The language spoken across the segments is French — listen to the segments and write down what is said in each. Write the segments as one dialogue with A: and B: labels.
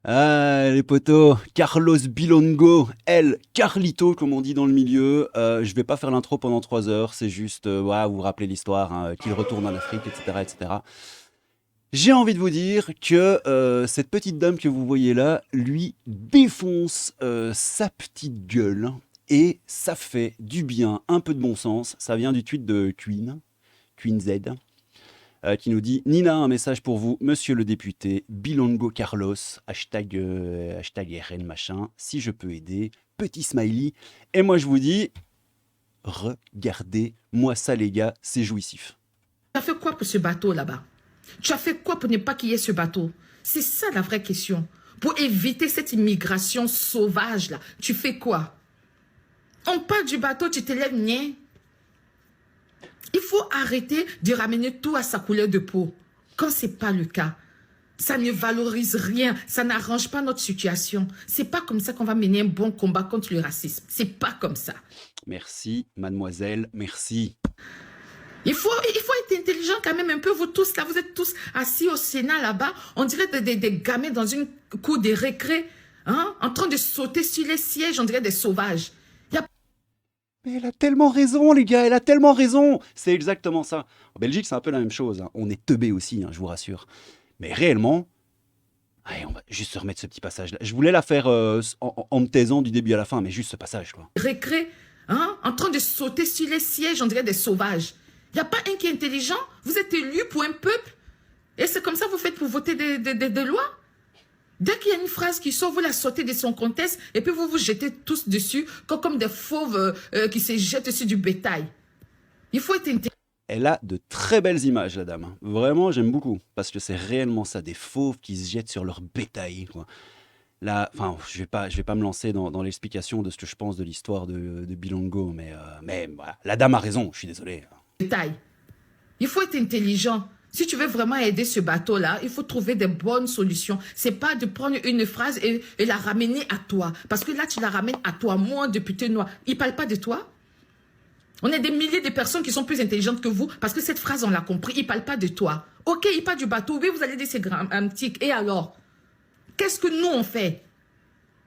A: Ah, les potos, Carlos Bilongo, El Carlito, comme on dit dans le milieu. Je vais pas faire l'intro pendant 3 heures, c'est juste, voilà, vous vous rappelez l'histoire, hein, qu'il retourne en Afrique, etc., etc. J'ai envie de vous dire que cette petite dame que vous voyez là, lui défonce sa petite gueule et ça fait du bien, un peu de bon sens. Ça vient du tweet de Queen, Queen Z, qui nous dit Nina, un message pour vous, monsieur le député, Bilongo Carlos, hashtag, hashtag RN machin, si je peux aider, petit smiley. Et moi je vous dis, regardez-moi ça les gars, c'est jouissif.
B: Tu as fait quoi pour ce bateau là-bas? Tu as fait quoi pour ne pas qu'il y ait ce bateau? C'est ça la vraie question. Pour éviter cette immigration sauvage là, tu fais quoi? On parle du bateau, tu te lèves, nien. Il faut arrêter de ramener tout à sa couleur de peau. Quand ce n'est pas le cas, ça ne valorise rien, ça n'arrange pas notre situation. C'est pas comme ça qu'on va mener un bon combat contre le racisme. C'est pas comme ça.
A: Merci, mademoiselle, merci.
B: Il faut être intelligent quand même un peu, vous tous là, vous êtes tous assis au Sénat là-bas, on dirait des gamins dans une cour de récré, hein, en train de sauter sur les sièges, on dirait des sauvages. Il y a
A: Mais elle a tellement raison, les gars, elle a tellement raison. C'est exactement ça. En Belgique, c'est un peu la même chose, hein. On est teubés aussi, hein, je vous rassure. Mais réellement, allez, on va juste se remettre ce petit passage-là. Je voulais la faire en me taisant du début à la fin, mais juste ce passage, quoi.
B: récré, hein, en train de sauter sur les sièges, on dirait des sauvages. Il n'y a pas un qui est intelligent, vous êtes élu pour un peuple, et c'est comme ça que vous faites pour voter des lois. Dès qu'il y a une phrase qui sort, vous la sortez de son contexte et puis vous vous jetez tous dessus comme des fauves qui se jettent sur du bétail. Il faut être intelligent.
A: Elle a de très belles images, la dame, hein. Vraiment, j'aime beaucoup. Parce que c'est réellement ça, des fauves qui se jettent sur leur bétail, quoi. Là, enfin, je vais pas me lancer dans l'explication de ce que je pense de l'histoire de Bilongo, mais voilà, la dame a raison, je suis désolé.
B: Il faut être intelligent. Si tu veux vraiment aider ce bateau-là, il faut trouver des bonnes solutions. C'est pas de prendre une phrase et la ramener à toi. Parce que là, tu la ramènes à toi, moi, député noir. Il parle pas de toi. On est des milliers de personnes qui sont plus intelligentes que vous parce que cette phrase, on l'a compris. Il parle pas de toi. Ok, il parle du bateau. Oui, vous allez dire c'est grammatique. Et alors? Qu'est-ce que nous, on fait?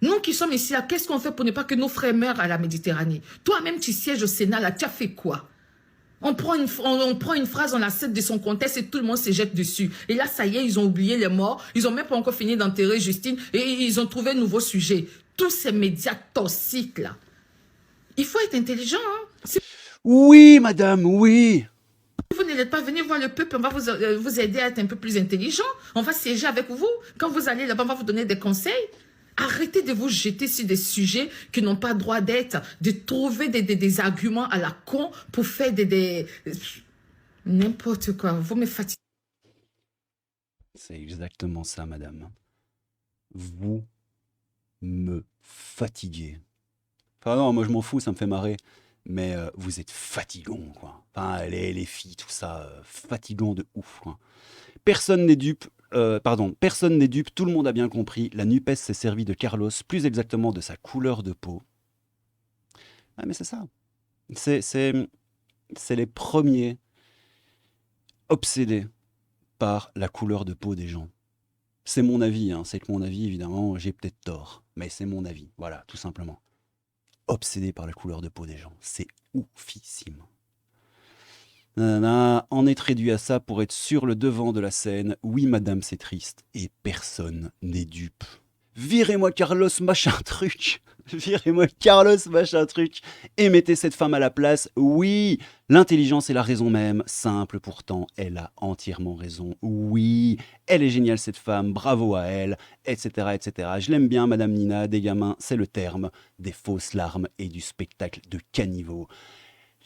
B: Nous qui sommes ici, là, qu'est-ce qu'on fait pour ne pas que nos frères meurent à la Méditerranée? Toi-même, tu sièges au Sénat, là, tu as fait quoi? On prend une phrase, on la cède de son contexte et tout le monde se jette dessus. Et là, ça y est, ils ont oublié les morts. Ils n'ont même pas encore fini d'enterrer Justine et ils ont trouvé un nouveau sujet. Tous ces médias toxiques, là. Il faut être intelligent, hein. Si
A: Oui, madame, oui.
B: vous n'êtes pas venu voir le peuple, on va vous aider à être un peu plus intelligent. On va siéger avec vous. Quand vous allez là-bas, on va vous donner des conseils. Arrêtez de vous jeter sur des sujets qui n'ont pas droit d'être, de trouver des arguments à la con pour faire n'importe quoi. Vous me fatiguez.
A: C'est exactement ça, madame. Vous me fatiguez. Enfin non, moi je m'en fous, ça me fait marrer. Mais vous êtes fatigant, quoi. Enfin, les filles, tout ça, fatigant de ouf, quoi. Personne n'est dupe. Pardon, personne n'est dupe, tout le monde a bien compris. La NUPES s'est servie de Carlos, plus exactement de sa couleur de peau. Ah, mais c'est ça. C'est, c'est, c'est les premiers obsédés par la couleur de peau des gens. C'est mon avis, hein. C'est que mon avis, évidemment, j'ai peut-être tort. Mais c'est mon avis, voilà, tout simplement. Obsédé par la couleur de peau des gens. C'est oufissime. Nanana, en être réduit à ça pour être sur le devant de la scène. Oui, madame, c'est triste. Et personne n'est dupe. Virez-moi Carlos machin truc. Virez-moi Carlos machin truc. Et mettez cette femme à la place. Oui, l'intelligence est la raison même. Simple pourtant, elle a entièrement raison. Oui, elle est géniale cette femme. Bravo à elle, etc., etc. Je l'aime bien, madame Nina. Des gamins, c'est le terme. Des fausses larmes et du spectacle de caniveau.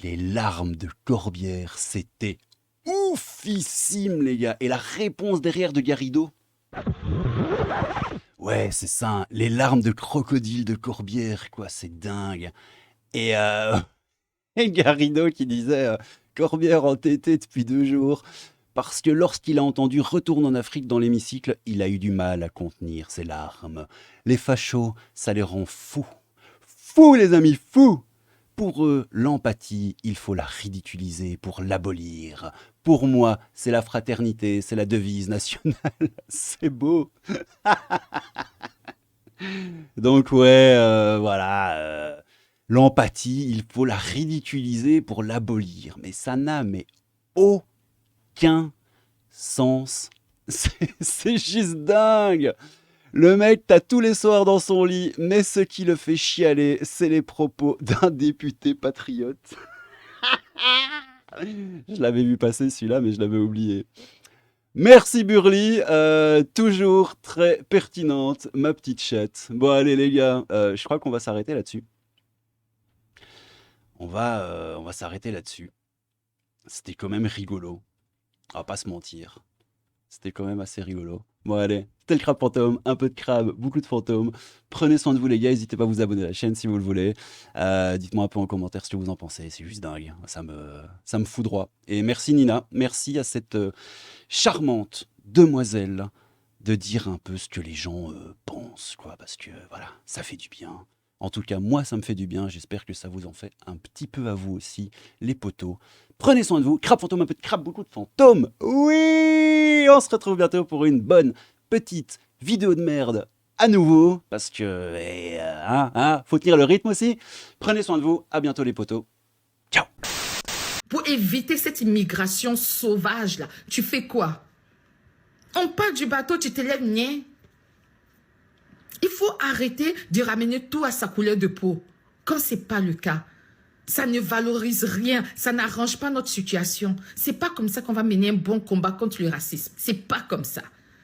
A: Les larmes de Corbière, c'était oufissime, les gars. Et la réponse derrière de Garrido. Ouais, c'est ça, hein, les larmes de crocodile de Corbière, quoi, c'est dingue. Et, et Garrido qui disait Corbière entêté depuis 2 jours. Parce que lorsqu'il a entendu Retourne en Afrique dans l'hémicycle, il a eu du mal à contenir ses larmes. Les fachos, ça les rend fous. Fous, les amis, fous! Pour eux, l'empathie, il faut la ridiculiser pour l'abolir. Pour moi, c'est la fraternité, c'est la devise nationale. C'est beau. Donc ouais, voilà, l'empathie, il faut la ridiculiser pour l'abolir. Mais ça n'a mais aucun sens. C'est juste dingue. Le mec, t'as tous les soirs dans son lit, mais ce qui le fait chialer, c'est les propos d'un député patriote. Je l'avais vu passer celui-là, mais je l'avais oublié. Merci Burly, toujours très pertinente, ma petite chatte. Bon allez les gars, je crois qu'on va s'arrêter là-dessus. On va s'arrêter là-dessus. C'était quand même rigolo. On va pas se mentir. C'était quand même assez rigolo. Bon allez, c'était le crabe fantôme, un peu de crabe, beaucoup de fantômes. Prenez soin de vous les gars, n'hésitez pas à vous abonner à la chaîne si vous le voulez. Dites-moi un peu en commentaire ce que vous en pensez, c'est juste dingue. Ça me fout droit. Et merci Nina, merci à cette charmante demoiselle de dire un peu ce que les gens pensent, quoi, parce que voilà, ça fait du bien. En tout cas, moi, ça me fait du bien. J'espère que ça vous en fait un petit peu à vous aussi, les potos. Prenez soin de vous. Crabe fantôme, un peu de crabe, beaucoup de fantômes. Oui, on se retrouve bientôt pour une bonne petite vidéo de merde à nouveau, parce que faut tenir le rythme aussi. Prenez soin de vous. À bientôt les potos. Ciao.
B: Pour éviter cette immigration sauvage là, tu fais quoi? On part du bateau, tu te lèves, nien. Il faut arrêter de ramener tout à sa couleur de peau. Quand ce n'est pas le cas, ça ne valorise rien, ça n'arrange pas notre situation. C'est pas comme ça qu'on va mener un bon combat contre le racisme. C'est pas comme ça.